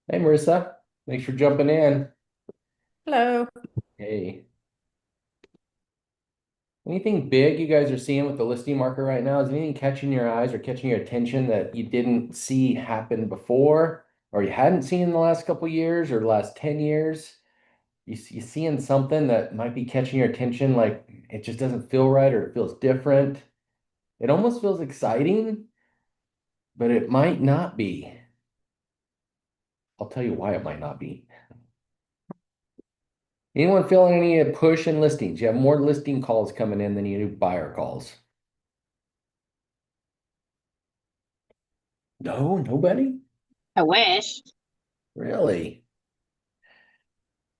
Hey, Marissa. Thanks for jumping in. Hello. Hey, anything big you guys are seeing with the listing market right now? Is anything catching your eyes or catching your attention that you didn't see happen before or you hadn't seen in the last couple years or the last 10 years? You seeing something that might be catching your attention, like it just doesn't feel right or it feels different? It almost feels exciting, but it might not be. I'll tell you why it might not be. Anyone feeling any push in listings? You have more listing calls coming in than you do buyer calls. No, nobody? I wish. Really?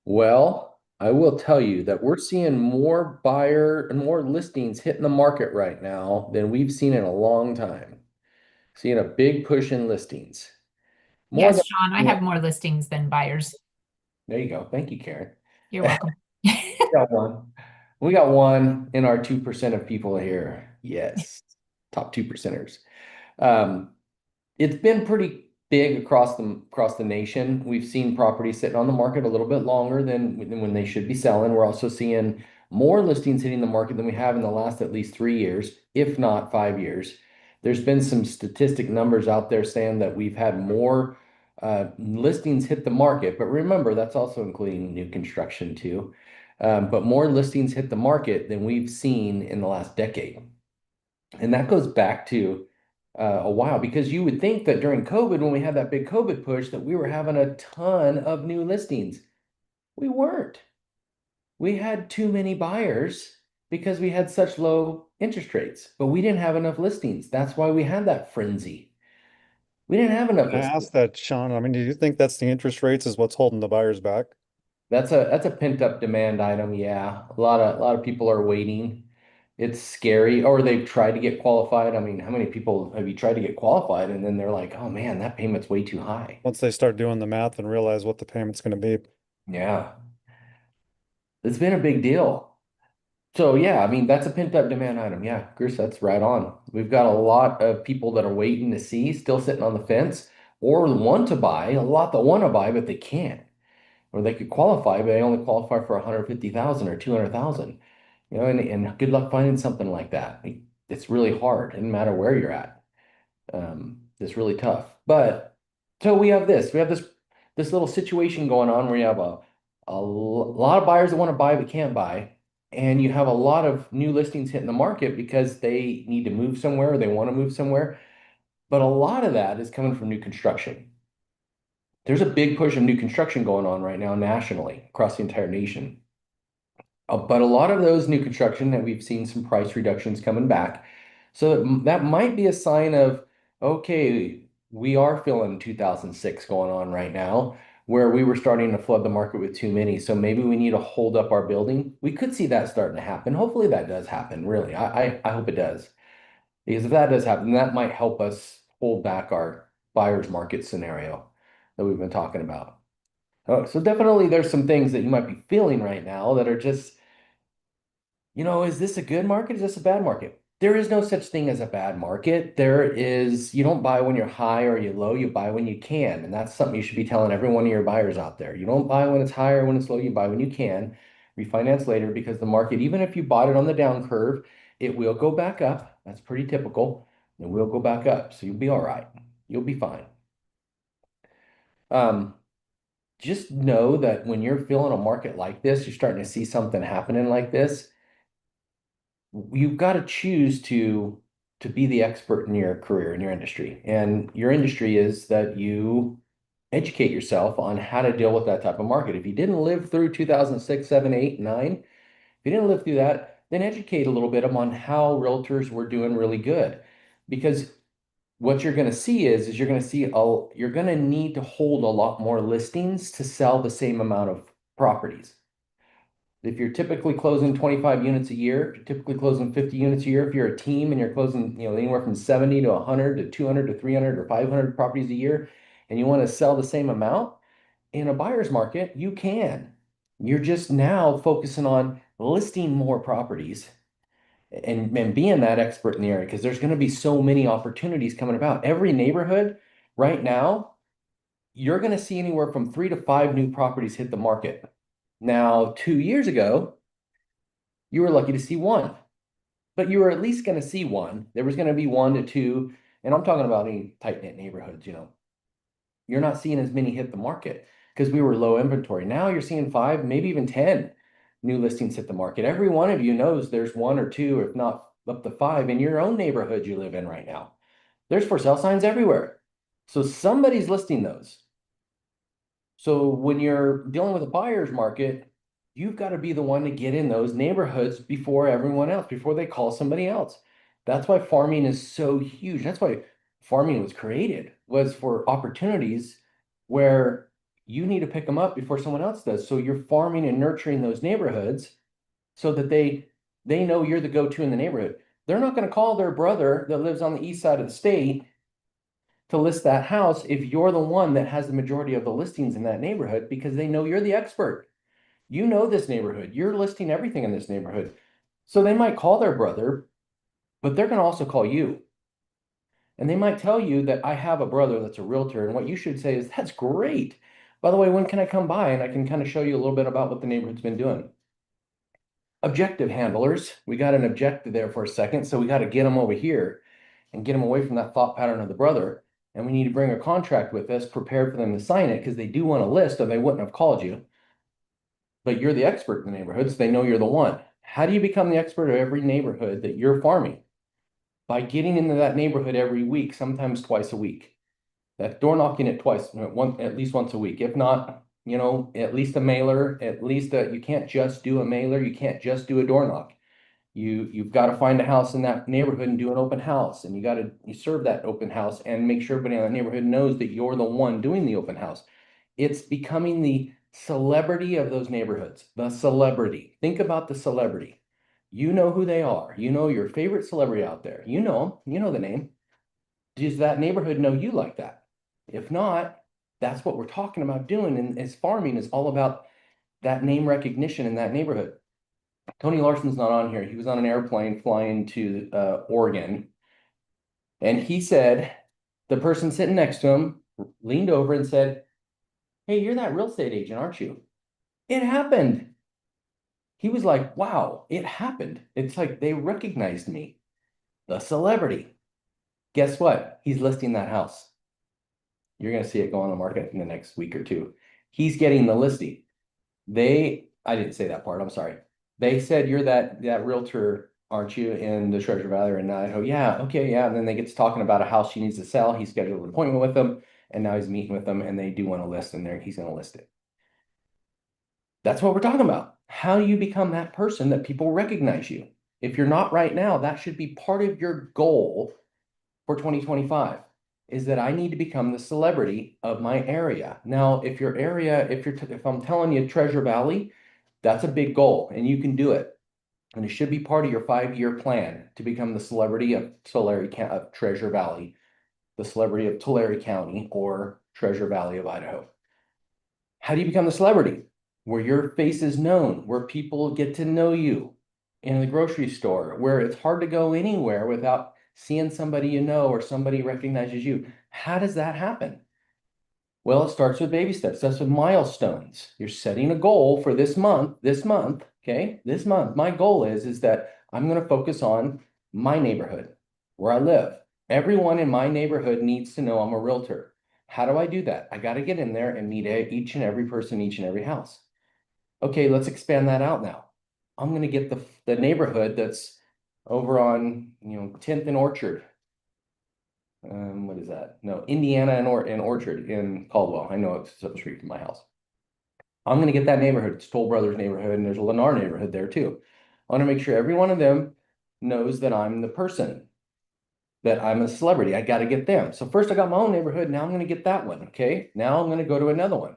Well, I will tell you that we're seeing more buyer and more listings hitting the market right now than we've seen in a long time. Seeing a big push in listings. More Yes, than, Sean, I you have know, more listings than buyers. there you go. Thank you, Karen. You're welcome. Got one. We got one in our 2% of people here. Yes. Top 2%ers. Um, It's been pretty big across the nation. We've seen properties sitting on the market a little bit longer than when they should be selling. We're also seeing more listings hitting the market than we have in the last at least 3 years, if not 5 years. There's been some statistic numbers out there saying that we've had more listings hit the market, but remember that's also including new construction too. But more listings hit the market than we've seen in the last decade. And that goes back to a while because you would think that during COVID, when we had that big COVID push, that we were having a ton of new listings. We weren't. We had too many buyers because we had such low interest rates, but we didn't have enough listings. That's why we had that frenzy. We didn't have enough I listings. asked that, Sean. I mean, do you think that's the interest rates is what's holding the buyers back? That's a pent up demand item. Yeah, a lot of people are waiting. It's scary, or they've tried to get qualified. I mean, how many people have you tried to get qualified and then they're like, "Oh man, that payment's way too high." Once they start doing the math and realize what the payment's going to be. Yeah, it's been a big deal. So yeah, I mean, that's a pent up demand item. Yeah, Chris, that's right on. We've got a lot of people that are waiting to see, still sitting on the fence, or want to buy, a lot that want to buy, but they can't. Or they could qualify, but they only qualify for 150,000 or 200,000. And good luck finding something like that. It's really hard. It doesn't matter where you're at. It's really tough. But so we have this little situation going on where you have a lot of buyers that want to buy but can't buy, and you have a lot of new listings hitting the market because they need to move somewhere or they want to move somewhere. But a lot of that is coming from new construction. There's a big push of new construction going on right now nationally across the entire nation. But a lot of those new construction that we've seen some price reductions coming back. So that might be a sign of, okay, we are feeling 2006 going on right now, where we were starting to flood the market with too many. So maybe we need to hold up our building. We could see that starting to happen. Hopefully that does happen, really. I hope it does. Because if that does happen, that might help us hold back our buyer's market scenario that we've been talking about. Oh, so definitely there's some things that you might be feeling right now that are just, is this a good market? Is this a bad market? There is no such thing as a bad market. You don't buy when you're high or you're low, you buy when you can. And that's something you should be telling every one of your buyers out there. You don't buy when it's high or when it's low, you buy when you can. Refinance later because the market, even if you bought it on the down curve, it will go back up. That's pretty typical. It will go back up. So you'll be all right. You'll be fine. Um, just know that when you're feeling a market like this, you're starting to see something happening like this, you've got to choose to be the expert in your career, in your industry. And your industry is that you educate yourself on how to deal with that type of market. If you didn't live through 2006, 7, 8, 9, if you didn't live through that, then educate a little bit on how realtors were doing really good. Because what you're going to see is you're going to need to hold a lot more listings to sell the same amount of properties. If you're typically closing 25 units a year, if you're typically closing 50 units a year, if you're a team and you're closing, anywhere from 70 to 100 to 200 to 300 or 500 properties a year, and you want to sell the same amount in a buyer's market, you can. You're just now focusing on listing more properties and being that expert in the area because there's going to be so many opportunities coming about. Every neighborhood right now, you're going to see anywhere from 3 to 5 new properties hit the market. Now, 2 years ago, you were lucky to see one, but you were at least going to see one. There was going to be 1 to 2, and I'm talking about any tight-knit neighborhoods, you know. You're not seeing as many hit the market because we were low inventory. Now you're seeing 5, maybe even 10 new listings hit the market. Every one of you knows there's 1 or 2, if not up to 5, in your own neighborhood you live in right now. There's for sale signs everywhere. So somebody's listing those. So when you're dealing with a buyer's market, you've got to be the one to get in those neighborhoods before everyone else, before they call somebody else. That's why farming is so huge. That's why farming was created, was for opportunities where you need to pick them up before someone else does. So you're farming and nurturing those neighborhoods so that they know you're the go-to in the neighborhood. They're not going to call their brother that lives on the east side of the state to list that house if you're the one that has the majority of the listings in that neighborhood, because they know you're the expert. You know this neighborhood. You're listing everything in this neighborhood. So they might call their brother, but they're going to also call you. And they might tell you that I have a brother that's a realtor. And what you should say is, that's great. By the way, when can I come by? And I can kind of show you a little bit about what the neighborhood's been doing. Objective handlers. We got an objective there for a second. So we got to get them over here and get them away from that thought pattern of the brother. And we need to bring a contract with us, prepared for them to sign it, because they do want a list or they wouldn't have called you. But you're the expert in the neighborhood, so they know you're the one. How do you become the expert of every neighborhood that you're farming? By getting into that neighborhood every week, sometimes twice a week. That's door knocking it twice, at least once a week. If not, you know, at least a mailer, you can't just do a mailer. You can't just do a door knock. You've got to find a house in that neighborhood and do an open house, and you serve that open house and make sure everybody in that neighborhood knows that you're the one doing the open house. It's becoming the celebrity of those neighborhoods. The celebrity. Think about the celebrity. You know who they are. You know your favorite celebrity out there. You know them. You know the name. Does that neighborhood know you like that? If not, that's what we're talking about doing. And as farming is all about that name recognition in that neighborhood. Tony Larson's not on here. He was on an airplane flying to Oregon. And he said, the person sitting next to him leaned over and said, "Hey, you're that real estate agent, aren't you?" It happened. He was like, wow, it happened. It's like they recognized me, the celebrity. Guess what? He's listing that house. You're going to see it go on the market in the next week or 2. He's getting the listing. I didn't say that part. I'm sorry. They said, "You're that realtor, aren't you, in the Treasure Valley or in Idaho?" "Yeah, okay, yeah." And then they get to talking about a house she needs to sell. He scheduled an appointment with them, and now he's meeting with them, and they do want to list, and he's going to list it. That's what we're talking about. How do you become that person that people recognize you? If you're not right now, that should be part of your goal for 2025, is that I need to become the celebrity of my area. Now, if I'm telling you Treasure Valley, that's a big goal and you can do it. And it should be part of your 5-year plan to become the celebrity of Treasure Valley, the celebrity of Tulare County, or Treasure Valley of Idaho. How do you become the celebrity? Where your face is known, where people get to know you in the grocery store, where it's hard to go anywhere without seeing somebody you know or somebody recognizes you. How does that happen? Well, it starts with baby steps. That's with milestones. You're setting a goal for this month, okay? This month, my goal is that I'm going to focus on my neighborhood, where I live. Everyone in my neighborhood needs to know I'm a realtor. How do I do that? I got to get in there and meet each and every person, each and every house. Okay, let's expand that out now. I'm going to get the neighborhood that's over on, 10th and Orchard. What is that? No, Indiana and Orchard in Caldwell. I know it's up the street from my house. I'm going to get that neighborhood. It's Toll Brothers neighborhood, and there's a Lennar neighborhood there too. I want to make sure every one of them knows that I'm the person, that I'm a celebrity. I got to get them. So first I got my own neighborhood. Now I'm going to get that one. Okay. Now I'm going to go to another one.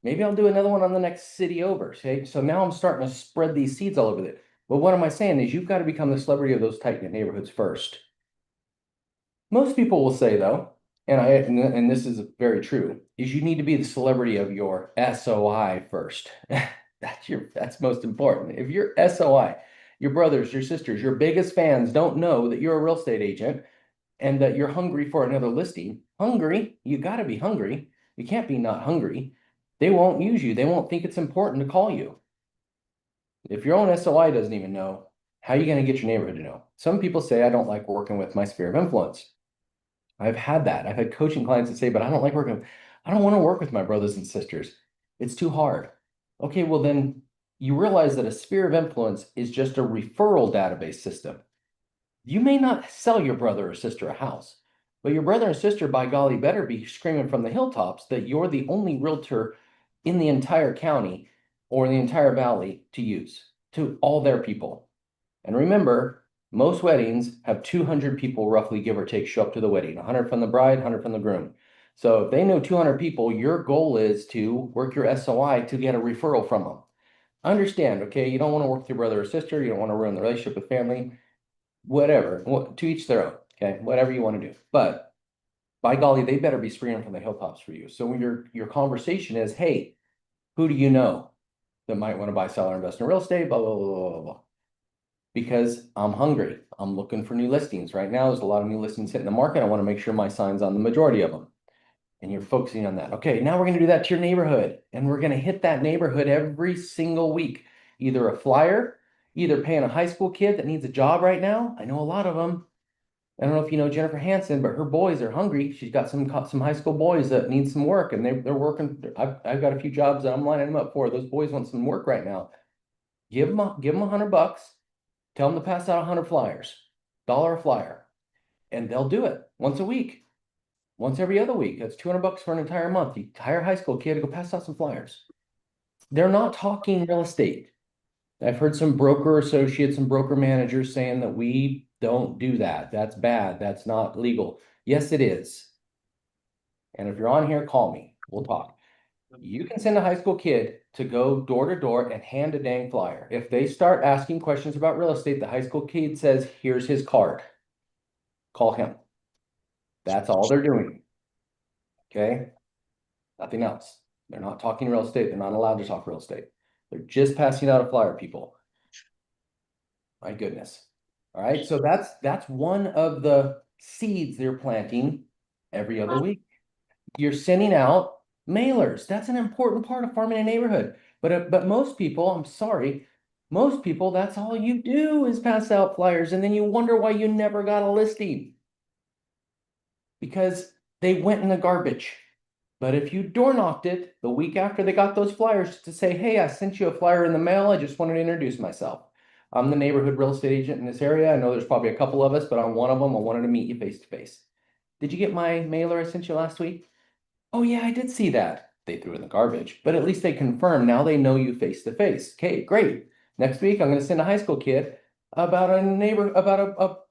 Maybe I'll do another one on the next city over. Okay. So now I'm starting to spread these seeds all over it. But what am I saying is you've got to become the celebrity of those tight-knit neighborhoods first. Most people will say though, and this is very true, is you need to be the celebrity of your SOI first. That's most important. If your SOI, your brothers, your sisters, your biggest fans don't know that you're a real estate agent and that you're hungry for another listing, you got to be hungry. You can't be not hungry. They won't use you. They won't think it's important to call you. If your own SOI doesn't even know, how are you going to get your neighborhood to know? Some people say, I don't like working with my sphere of influence. I've had that. I've had coaching clients that say, but I don't like working. I don't want to work with my brothers and sisters. It's too hard. Okay, well then you realize that a sphere of influence is just a referral database system. You may not sell your brother or sister a house, but your brother and sister, by golly, better be screaming from the hilltops that you're the only realtor in the entire county or the entire valley to use to all their people. And remember, most weddings have 200 people, roughly, give or take, show up to the wedding, 100 from the bride, 100 from the groom. So if they know 200 people, your goal is to work your SOI to get a referral from them. Understand, okay? You don't want to work with your brother or sister. You don't want to ruin the relationship with family, whatever, to each their own, okay? Whatever you want to do. But by golly, they better be screaming from the hilltops for you. So when your conversation is, hey, who do you know that might want to buy, sell, or invest in real estate, blah, blah, blah, blah, blah. Because I'm hungry. I'm looking for new listings. Right now, there's a lot of new listings hitting the market. I want to make sure my sign's on the majority of them. And you're focusing on that. Okay, now we're going to do that to your neighborhood. And we're going to hit that neighborhood every single week. Either a flyer, either paying a high school kid that needs a job right now. I know a lot of them. I don't know if you know Jennifer Hansen, but her boys are hungry. She's got some high school boys that need some work, and they're working. I've got a few jobs that I'm lining them up for. Those boys want some work right now. Give them $100. Tell them to pass out 100 flyers, $1 a flyer, and they'll do it once a week, once every other week. That's $200 for an entire month. You hire a high school kid to go pass out some flyers. They're not talking real estate. I've heard some broker associates and broker managers saying that we don't do that. That's bad. That's not legal. Yes, it is. And if you're on here, call me. We'll talk. You can send a high school kid to go door to door and hand a dang flyer. If they start asking questions about real estate, the high school kid says, here's his card. Call him. That's all they're doing. Okay? Nothing else. They're not talking real estate. They're not allowed to talk real estate. They're just passing out a flyer, people. My goodness. All right. So that's one of the seeds they're planting every other week. You're sending out mailers. That's an important part of farming a neighborhood. But most people, I'm sorry, most people, that's all you do is pass out flyers, and then you wonder why you never got a listing. Because they went in the garbage. But if you door knocked it the week after they got those flyers to say, hey, I sent you a flyer in the mail, I just wanted to introduce myself. I'm the neighborhood real estate agent in this area. I know there's probably a couple of us, but I'm one of them. I wanted to meet you face to face. Did you get my mailer I sent you last week? Oh, yeah, I did see that. They threw it in the garbage, but at least they confirmed. Now they know you face to face. Okay, great. Next week, I'm going to send a high school kid about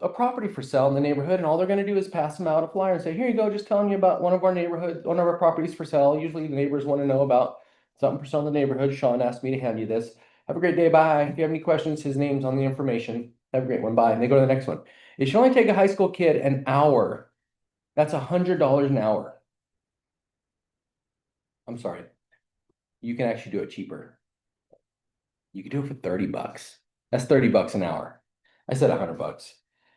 a property for sale in the neighborhood, and all they're going to do is pass them out a flyer and say, here you go, just telling you about one of our properties for sale. Usually the neighbors want to know about something for sale in the neighborhood. Shawn asked me to hand you this. Have a great day. Bye. If you have any questions, his name's on the information. Have a great one. Bye. And they go to the next one. It should only take a high school kid an hour. That's $100 an hour. I'm sorry. You can actually do it cheaper. You can do it for $30. That's $30 an hour. I said $100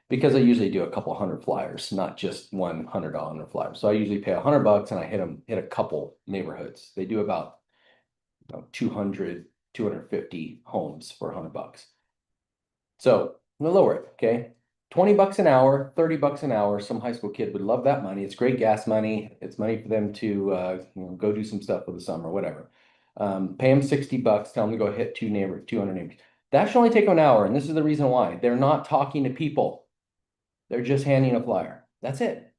because I usually do a couple hundred flyers, not just $100 flyer. So I usually pay $100 and I hit a couple neighborhoods. They do about 200, 250 homes for $100. So I'm gonna lower it, okay? $20 an hour, $30 an hour. Some high school kid would love that money. It's great gas money. It's money for them to go do some stuff for the summer, whatever. Pay them $60, tell them to go hit 200 neighbors. That should only take an hour, and this is the reason why. They're not talking to people. They're just handing a flyer. That's it.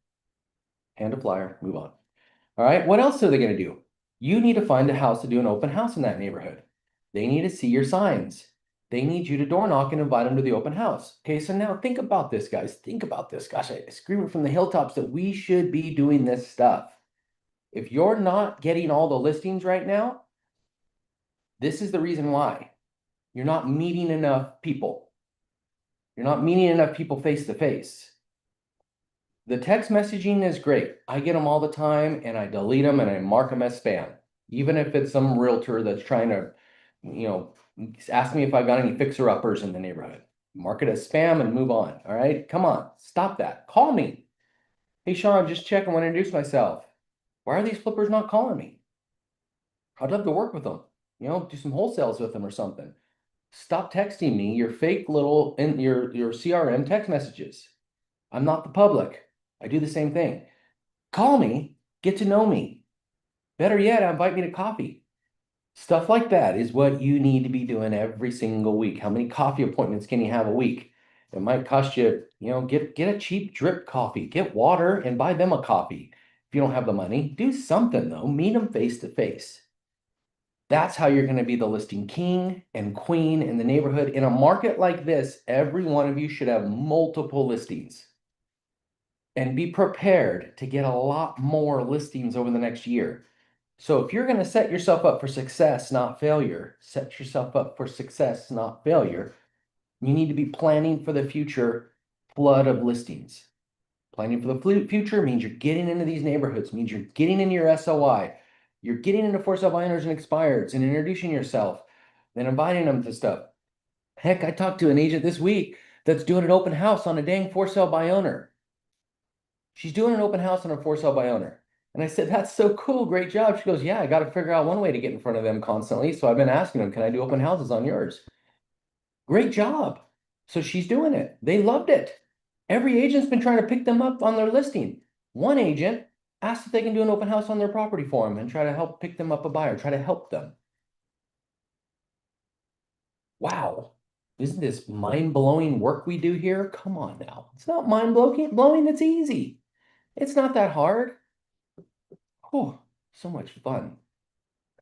Hand a flyer, move on. All right, what else are they going to do? You need to find a house to do an open house in that neighborhood. They need to see your signs. They need you to door knock and invite them to the open house. Okay, so now think about this, guys. Think about this. Gosh, I scream it from the hilltops that we should be doing this stuff. If you're not getting all the listings right now, this is the reason why. You're not meeting enough people. You're not meeting enough people face to face. The text messaging is great. I get them all the time and I delete them and I mark them as spam. Even if it's some realtor that's trying to, ask me if I've got any fixer-uppers in the neighborhood. Mark it as spam and move on. All right, come on, stop that. Call me. Hey, Shawn, just check. I want to introduce myself. Why are these flippers not calling me? I'd love to work with them, do some wholesales with them or something. Stop texting me your fake little in your CRM text messages. I'm not the public. I do the same thing. Call me, get to know me. Better yet, invite me to coffee. Stuff like that is what you need to be doing every single week. How many coffee appointments can you have a week? It might cost you, get a cheap drip coffee, get water and buy them a coffee. If you don't have the money, do something though. Meet them face to face. That's how you're going to be the listing king and queen in the neighborhood. In a market like this, every one of you should have multiple listings and be prepared to get a lot more listings over the next year. So if you're going to set yourself up for success, not failure, set yourself up for success, not failure. You need to be planning for the future flood of listings. Planning for the future means you're getting into these neighborhoods, means you're getting into your SOI. You're getting into for sale by owners and expireds and introducing yourself and inviting them to stuff. Heck, I talked to an agent this week that's doing an open house on a dang for sale by owner. She's doing an open house on a for sale by owner. And I said, that's so cool. Great job. She goes, yeah, I got to figure out one way to get in front of them constantly. So I've been asking them, can I do open houses on yours? Great job. So she's doing it. They loved it. Every agent's been trying to pick them up on their listing. One agent asked if they can do an open house on their property for them and try to help pick them up a buyer, try to help them. Wow. Isn't this mind-blowing work we do here? Come on now. It's not mind-blowing, it's easy. It's not that hard. Oh, so much fun.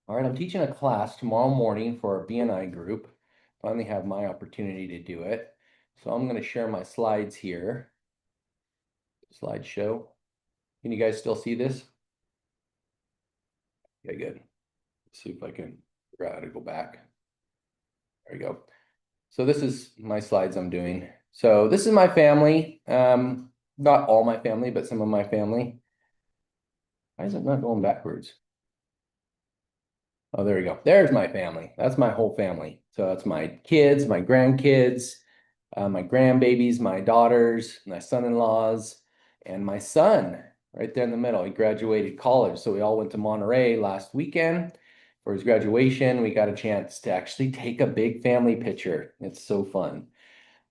All right, I'm teaching a class tomorrow morning for our BNI group. Finally have my opportunity to do it. So I'm going to share my slides here. Slideshow. Can you guys still see this? Okay, good. Let's see if I can figure out how to go back. There we go. So this is my slides I'm doing. So this is my family. Not all my family, but some of my family. Why is it not going backwards? Oh, there we go. There's my family. That's my whole family. So that's my kids, my grandkids, my grandbabies, my daughters, my son-in-laws, and my son right there in the middle. He graduated college. So we all went to Monterey last weekend for his graduation. We got a chance to actually take a big family picture. It's so fun.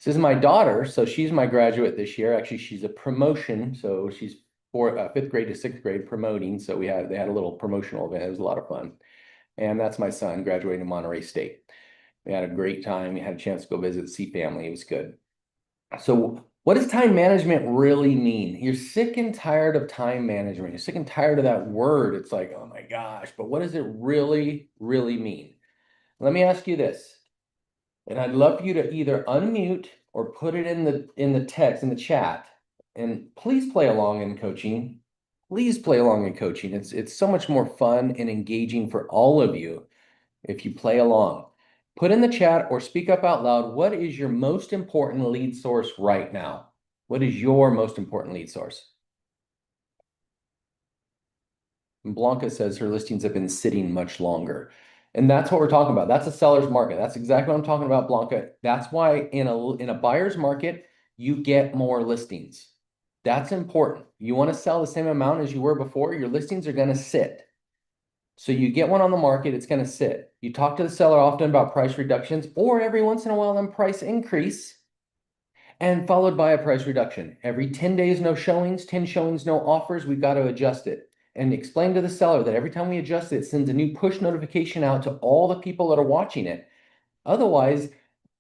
This is my daughter. So she's my graduate this year. Actually, she's a promotion. So she's fifth grade to sixth grade promoting. So they had a little promotional event. It was a lot of fun. And that's my son graduating Monterey State. We had a great time. We had a chance to go visit, see family. It was good. So what does time management really mean? You're sick and tired of time management. You're sick and tired of that word. It's like, oh my gosh, but what does it really, really mean? Let me ask you this. And I'd love for you to either unmute or put it in the text, in the chat. And please play along in coaching. Please play along in coaching. It's so much more fun and engaging for all of you if you play along. Put in the chat or speak up out loud. What is your most important lead source right now? What is your most important lead source? And Blanca says her listings have been sitting much longer. And that's what we're talking about. That's a seller's market. That's exactly what I'm talking about, Blanca. That's why in a buyer's market, you get more listings. That's important. You want to sell the same amount as you were before, your listings are going to sit. So you get one on the market, it's going to sit. You talk to the seller often about price reductions, or every once in a while, then price increase, and followed by a price reduction. Every 10 days, no showings, 10 showings, no offers, we've got to adjust it. And explain to the seller that every time we adjust it, it sends a new push notification out to all the people that are watching it. Otherwise,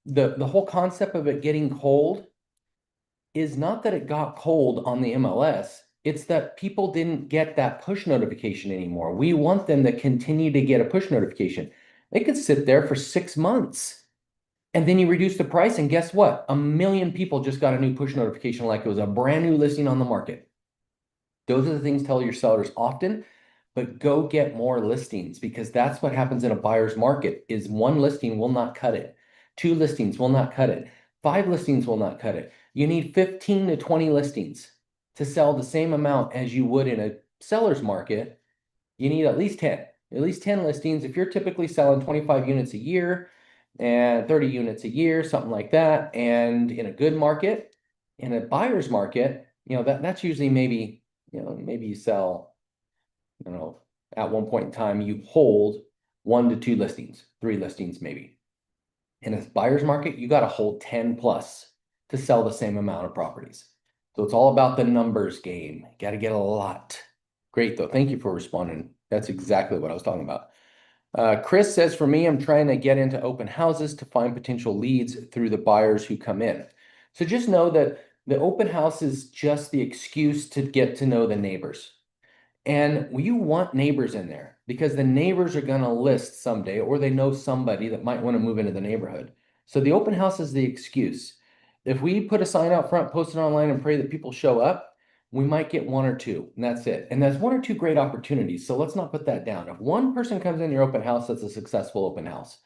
the whole concept of it getting cold is not that it got cold on the MLS. It's that people didn't get that push notification anymore. We want them to continue to get a push notification. They could sit there for 6 months and then you reduce the price. And guess what? 1 million people just got a new push notification like it was a brand new listing on the market. Those are the things tell your sellers often, but go get more listings because that's what happens in a buyer's market is one listing will not cut it. 2 listings will not cut it. 5 listings will not cut it. You need 15 to 20 listings to sell the same amount as you would in a seller's market. You need at least 10 listings. If you're typically selling 25 units a year and 30 units a year, something like that, and in a good market, in a buyer's market, that's usually maybe you sell You know, at one point in time, you hold 1 to 2 listings, 3 listings maybe. In a buyer's market, you got to hold 10 plus to sell the same amount of properties. So it's all about the numbers game. Got to get a lot. Great, though. Thank you for responding. That's exactly what I was talking about. Chris says, for me, I'm trying to get into open houses to find potential leads through the buyers who come in. So just know that the open house is just the excuse to get to know the neighbors. And you want neighbors in there because the neighbors are going to list someday, or they know somebody that might want to move into the neighborhood. So the open house is the excuse. If we put a sign out front, post it online, and pray that people show up, we might get 1 or 2, and that's it. And that's 1 or 2 great opportunities. So let's not put that down. If one person comes in your open house, that's a successful open house.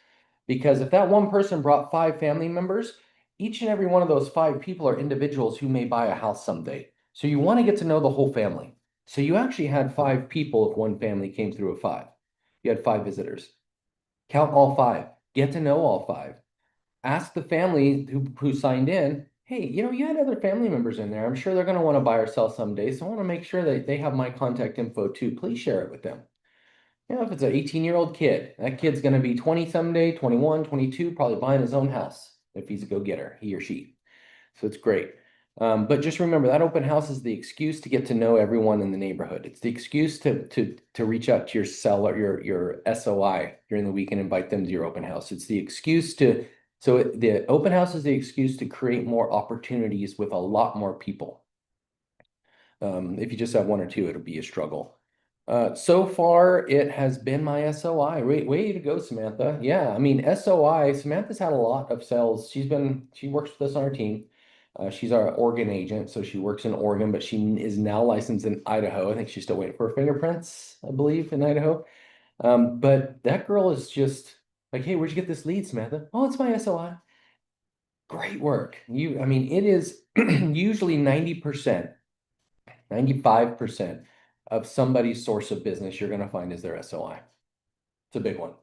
Because if that one person brought 5 family members, each and every one of those 5 people are individuals who may buy a house someday. So you want to get to know the whole family. So you actually had 5 people if one family came through a 5. You had 5 visitors. Count all 5. Get to know all 5. Ask the family who signed in, hey, you had other family members in there. I'm sure they're going to want to buy or sell someday. So I want to make sure that they have my contact info too. Please share it with them. If it's an 18-year-old kid, that kid's going to be 20 someday, 21, 22, probably buying his own house if he's a go-getter, he or she. So it's great. But just remember that open house is the excuse to get to know everyone in the neighborhood. It's the excuse to reach out to your seller, your SOI during the week and invite them to your open house. It's the excuse the open house is the excuse to create more opportunities with a lot more people. If you just have 1 or 2, it'll be a struggle. So far, it has been my SOI. Way to go, Samantha. Yeah, I mean, SOI, Samantha's had a lot of sales. She works with us on our team. She's our Oregon agent, so she works in Oregon, but she is now licensed in Idaho. I think she's still waiting for her fingerprints, I believe, in Idaho. But that girl is just like, hey, where'd you get this lead, Samantha? Oh, it's my SOI. Great work. I mean, it is usually 90%, 95% of somebody's source of business you're going to find is their SOI. It's a big one.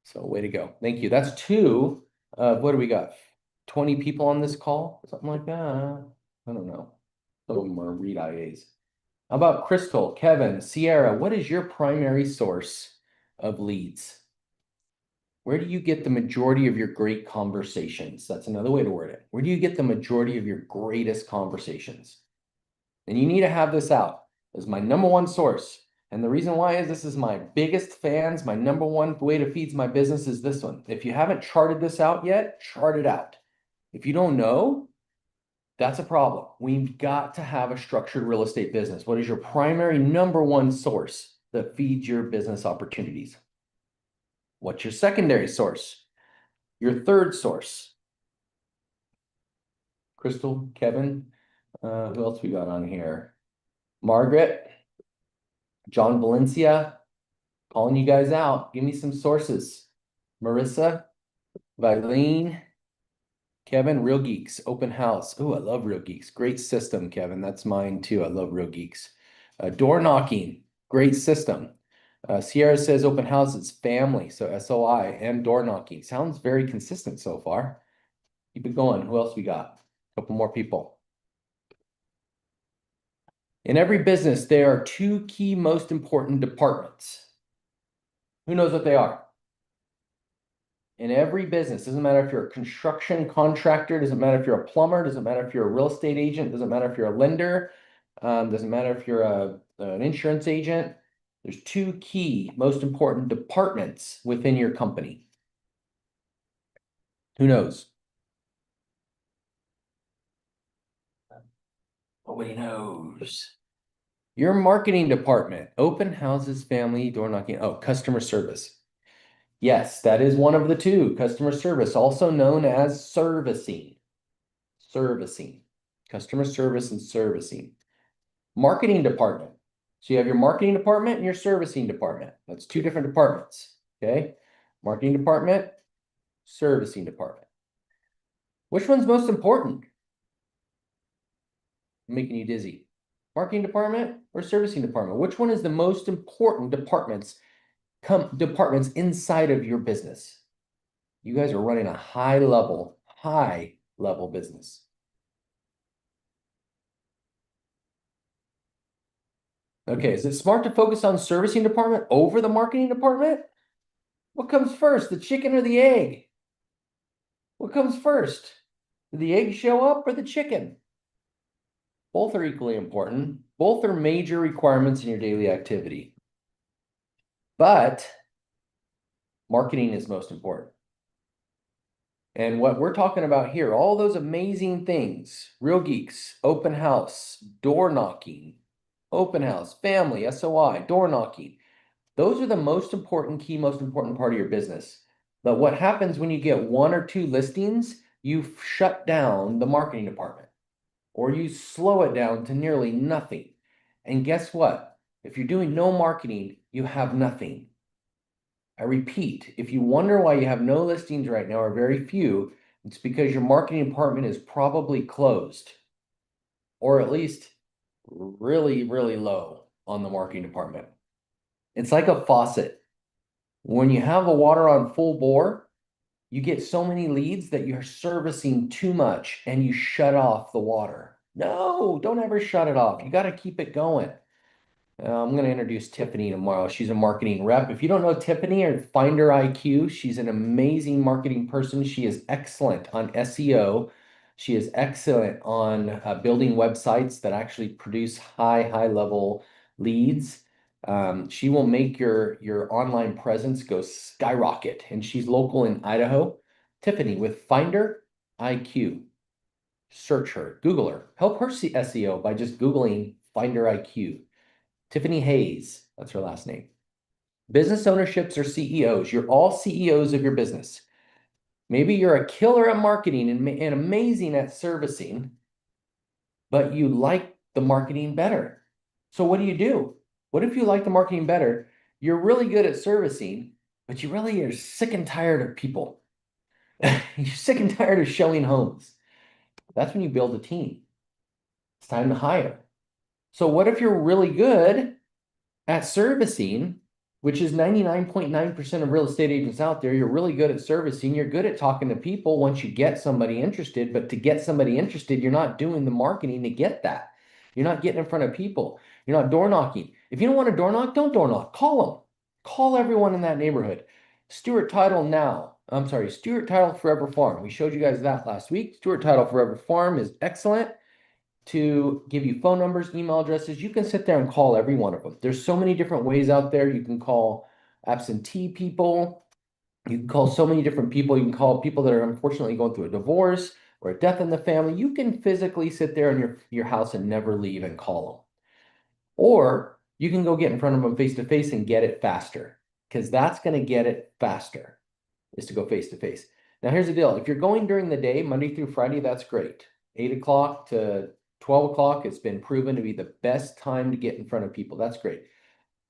So way to go. Thank you. That's 2. What do we got? 20 people on this call? Something like that. I don't know. Some of them are read IAs. How about Crystal, Kevin, Sierra? What is your primary source of leads? Where do you get the majority of your great conversations? That's another way to word it. Where do you get the majority of your greatest conversations? And you need to have this out as my number 1 source. And the reason why is this is my biggest fans. My number 1 way to feed my business is this one. If you haven't charted this out yet, chart it out. If you don't know, that's a problem. We've got to have a structured real estate business. What is your primary number 1 source that feeds your business opportunities? What's your secondary source? Your third source? Crystal, Kevin, who else we got on here? Margaret, John Valencia, calling you guys out. Give me some sources. Marissa, Vilene, Kevin, Real Geeks, open house. Oh, I love Real Geeks. Great system, Kevin. That's mine too. I love Real Geeks. Door knocking, great system. Sierra says open house is family, so SOI and door knocking. Sounds very consistent so far. Keep it going. Who else we got? A couple more people. In every business, there are 2 key most important departments. Who knows what they are? In every business, doesn't matter if you're a construction contractor, doesn't matter if you're a plumber, doesn't matter if you're a real estate agent, doesn't matter if you're a lender, doesn't matter if you're an insurance agent. There's 2 key most important departments within your company. Who knows? Nobody knows. Your marketing department, open houses, family, door knocking. Oh, customer service. Yes, that is one of the 2. Customer service, also known as servicing. Servicing. Customer service and servicing. Marketing department. So you have your marketing department and your servicing department. That's 2 different departments. Okay. Marketing department, servicing department. Which one's most important? I'm making you dizzy. Marketing department or servicing department? Which one is the most important departments inside of your business? You guys are running a high level business. Okay, is it smart to focus on servicing department over the marketing department? What comes first, the chicken or the egg? What comes first? Did the egg show up or the chicken? Both are equally important. Both are major requirements in your daily activity. But marketing is most important. And what we're talking about here, all those amazing things, Real Geeks, open house, door knocking, open house, family, SOI, door knocking. Those are the most important most important part of your business. But what happens when you get 1 or 2 listings, you shut down the marketing department or you slow it down to nearly nothing. And guess what? If you're doing no marketing, you have nothing. I repeat, if you wonder why you have no listings right now or very few, it's because your marketing department is probably closed or at least really, really low on the marketing department. It's like a faucet. When you have the water on full bore, you get so many leads that you're servicing too much and you shut off the water. No, don't ever shut it off. You got to keep it going. I'm going to introduce Tiffany tomorrow. She's a marketing rep. If you don't know Tiffany or Finder IQ, she's an amazing marketing person. She is excellent on SEO. She is excellent on building websites that actually produce high level leads. She will make your online presence go skyrocket. And she's local in Idaho. Tiffany with Finder IQ. Search her, Google her. Help her see SEO by just Googling Finder IQ. Tiffany Hayes, that's her last name. Business ownerships are CEOs. You're all CEOs of your business. Maybe you're a killer at marketing and amazing at servicing, but you like the marketing better. So what do? What if you like the marketing better? You're really good at servicing, but you really are sick and tired of people. You're sick and tired of showing homes. That's when you build a team. It's time to hire. So what if you're really good at servicing, which is 99.9% of real estate agents out there? You're really good at servicing. You're good at talking to people once you get somebody interested. But to get somebody interested, you're not doing the marketing to get that. You're not getting in front of people. You're not door knocking. If you don't want to door knock, don't door knock. Call them. Call everyone in that neighborhood. Stewart Title now. I'm sorry, Stewart Title Forever Farm. We showed you guys that last week. Stewart Title Forever Farm is excellent to give you phone numbers, email addresses. You can sit there and call every one of them. There's so many different ways out there. You can call absentee people. You can call so many different people. You can call people that are unfortunately going through a divorce or a death in the family. You can physically sit there in your house and never leave and call them. Or you can go get in front of them face to face and get it faster, because that's going to get it faster, is to go face to face. Now, here's the deal. If you're going during the day, Monday through Friday, that's great. 8 o'clock to 12 o'clock, it's been proven to be the best time to get in front of people. That's great.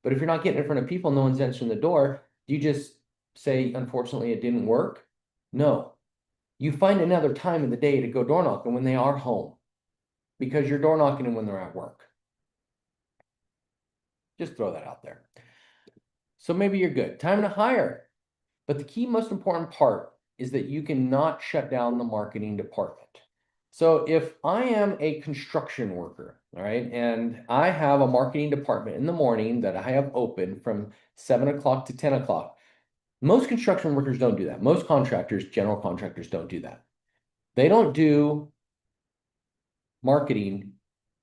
But if you're not getting in front of people, no one's answering the door, do you just say, unfortunately, it didn't work? No. You find another time in the day to go door knocking when they are home, because you're door knocking them when they're at work. Just throw that out there. So maybe you're good. Time to hire. But the key most important part is that you cannot shut down the marketing department. So if I am a construction worker, all right, and I have a marketing department in the morning that I have open from 7 o'clock to 10 o'clock, most construction workers don't do that. Most contractors, general contractors, don't do that. They don't do marketing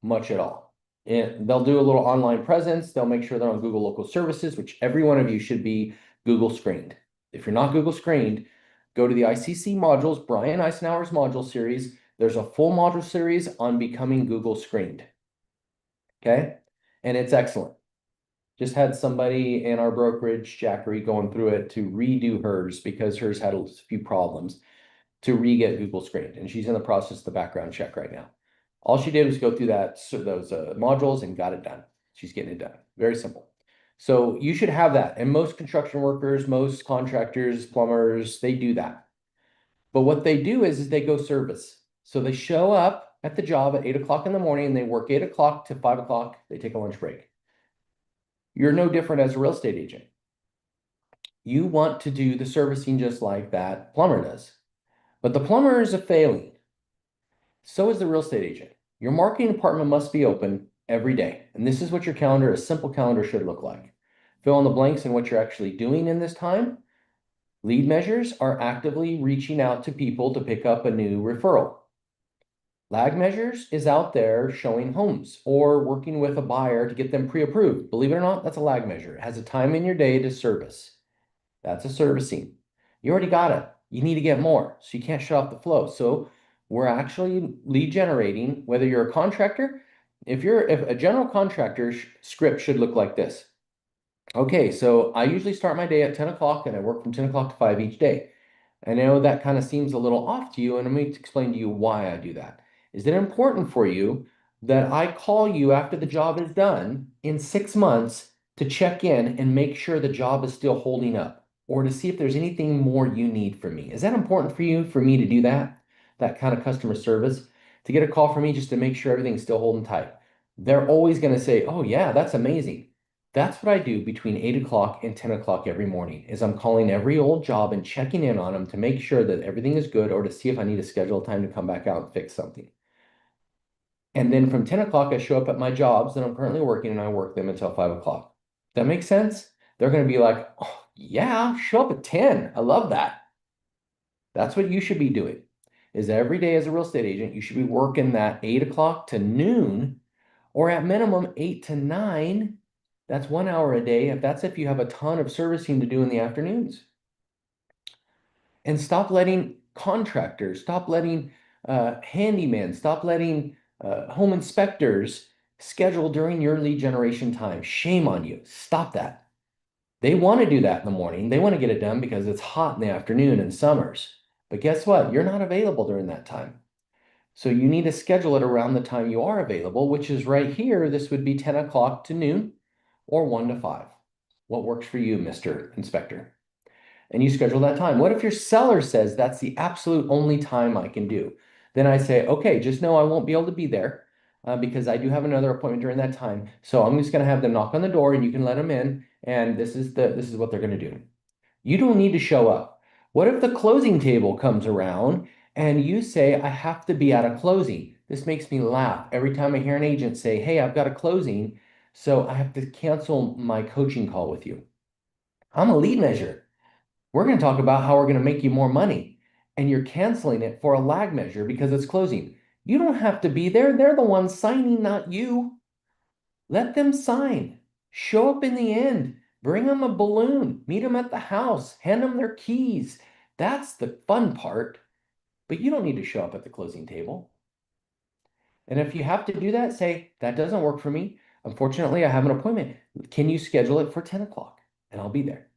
much at all. And they'll do a little online presence. They'll make sure they're on Google Local Services, which every one of you should be Google screened. If you're not Google screened, go to the ICC modules, Brian Eisenhower's module series. There's a full module series on becoming Google screened. Okay? And it's excellent. Just had somebody in our brokerage, Jackery, going through it to redo hers because hers had a few problems to re-get Google screened. And she's in the process of the background check right now. All she did was go through those modules and got it done. She's getting it done. Very simple. So you should have that. And most construction workers, most contractors, plumbers, they do that. But what they do is they go service. So they show up at the job at 8 o'clock in the morning and they work 8 o'clock to 5 o'clock. They take a lunch break. You're no different as a real estate agent. You want to do the servicing just like that plumber does. But the plumber is a failing. So is the real estate agent. Your marketing department must be open every day. And this is what your calendar, a simple calendar, should look like. Fill in the blanks in what you're actually doing in this time. Lead measures are actively reaching out to people to pick up a new referral. Lag measures is out there showing homes or working with a buyer to get them pre-approved. Believe it or not, that's a lag measure. It has a time in your day to service. That's a servicing. You already got it. You need to get more, so you can't shut off the flow. So we're actually lead generating, whether you're a contractor, if a general contractor script should look like this. Okay, so I usually start my day at 10 o'clock and I work from 10 o'clock to 5 each day. I know that kind of seems a little off to you, and let me explain to you why I do that. Is it important for you that I call you after the job is done in 6 months to check in and make sure the job is still holding up, or to see if there's anything more you need from me? Is that important for you, for me to do that? That kind of customer service? To get a call from me just to make sure everything's still holding tight? They're always going to say, oh yeah, that's amazing. That's what I do between 8 o'clock and 10 o'clock every morning, is I'm calling every old job and checking in on them to make sure that everything is good, or to see if I need to schedule a time to come back out and fix something. And then from 10 o'clock, I show up at my jobs that I'm currently working, and I work them until 5 o'clock. That makes sense? They're going to be like, oh, yeah, show up at 10. I love that. That's what you should be doing, is every day as a real estate agent, you should be working that 8 o'clock to noon, or at minimum 8 to 9. That's 1 hour a day. If you have a ton of servicing to do in the afternoons. And stop letting contractors, stop letting handymen, stop letting home inspectors schedule during your lead generation time. Shame on you. Stop that. They want to do that in the morning. They want to get it done because it's hot in the afternoon in summers. But guess what? You're not available during that time. So you need to schedule it around the time you are available, which is right here. This would be 10 o'clock to noon or 1 to 5. What works for you, Mr. Inspector? And you schedule that time. What if your seller says that's the absolute only time I can do? Then I say, okay, just know I won't be able to be there because I do have another appointment during that time. So I'm just going to have them knock on the door and you can let them in. And this is what they're going to do. You don't need to show up. What if the closing table comes around and you say, I have to be at a closing? This makes me laugh every time I hear an agent say, hey, I've got a closing, so I have to cancel my coaching call with you. I'm a lead measure. We're going to talk about how we're going to make you more money, and you're canceling it for a lag measure because it's closing. You don't have to be there. They're the ones signing, not you. Let them sign. Show up in the end. Bring them a balloon. Meet them at the house. Hand them their keys. That's the fun part. But you don't need to show up at the closing table. And if you have to do that, say, that doesn't work for me. Unfortunately, I have an appointment. Can you schedule it for 10 o'clock? And I'll be there.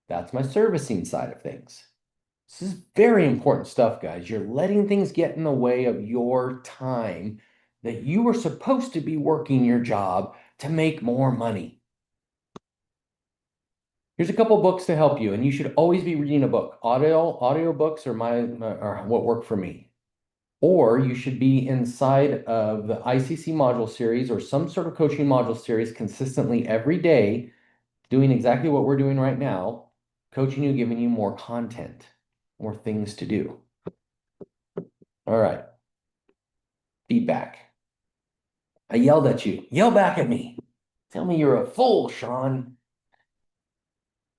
That's my servicing side of things. This is very important stuff, guys. You're letting things get in the way of your time that you were supposed to be working your job to make more money. Here's a couple books to help you, and you should always be reading a book. Audio books are what work for me. Or you should be inside of the ICC module series or some sort of coaching module series consistently every day, doing exactly what we're doing right now, coaching you, giving you more content, more things to do. All right. Feedback. I yelled at you. Yell back at me. Tell me you're a fool, Shawn.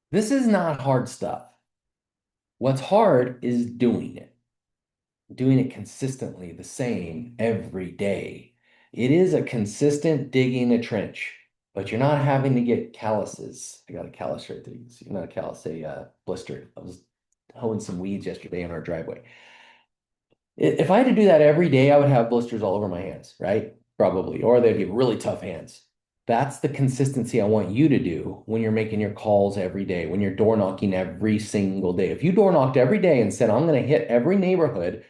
This is not hard stuff. What's hard is doing it consistently, the same every day. It is a consistent digging a trench, but you're not having to get calluses. I got a callus right there. You can see, not a callus, a blister. I was hoeing some weeds yesterday in our driveway. If I had to do that every day, I would have blisters all over my hands, right? Probably, or they'd be really tough hands. That's the consistency I want you to do when you're making your calls every day, when you're door knocking every single day. If you door knocked every day and said, I'm going to hit every neighborhood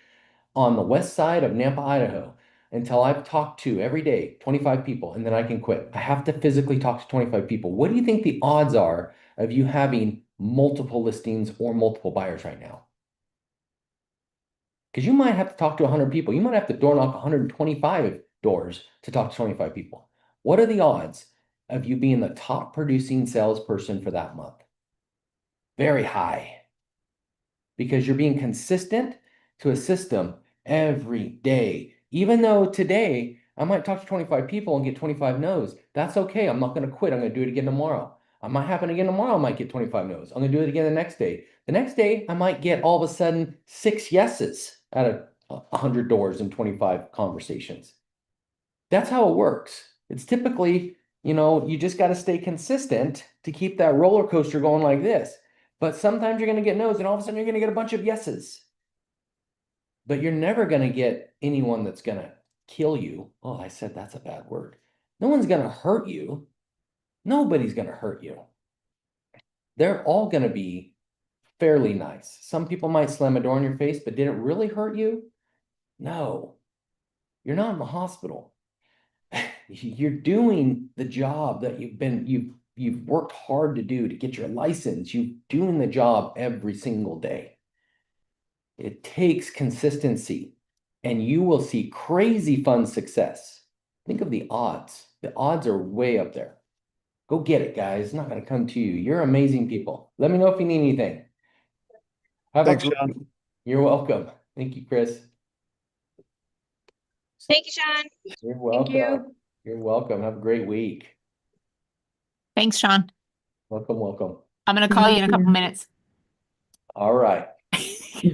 on the west side of Nampa, Idaho, until I've talked to every day 25 people, and then I can quit. I have to physically talk to 25 people. What do you think the odds are of you having multiple listings or multiple buyers right now? Because you might have to talk to 100 people. You might have to door knock 125 doors to talk to 25 people. What are the odds of you being the top producing salesperson for that month? Very high. Because you're being consistent to a system every day. Even though today I might talk to 25 people and get 25 no's. That's okay. I'm not going to quit. I'm going to do it again tomorrow. I might happen again tomorrow. I might get 25 no's. I'm going to do it again the next day. The next day, I might get all of a sudden 6 yeses out of 100 doors and 25 conversations. That's how it works. It's typically, you just got to stay consistent to keep that roller coaster going like this. But sometimes you're going to get no's, and all of a sudden you're going to get a bunch of yeses. But you're never going to get anyone that's going to kill you. Oh, I said that's a bad word. No one's going to hurt you. Nobody's going to hurt you. They're all going to be fairly nice. Some people might slam a door in your face, but did it really hurt you? No. You're not in the hospital. You're doing the job that you've worked hard to do to get your license. You're doing the job every single day. It takes consistency, and you will see crazy fun success. Think of the odds. The odds are way up there. Go get it, guys. It's not going to come to you. You're amazing people. Let me know if you need anything. Thanks, Shawn. You're welcome. Thank you, Chris. Thank you, Shawn. You're welcome. you. You're welcome. Have a great week. Thanks, Shawn. Welcome, welcome. I'm gonna call you in a couple minutes. All right. Bye.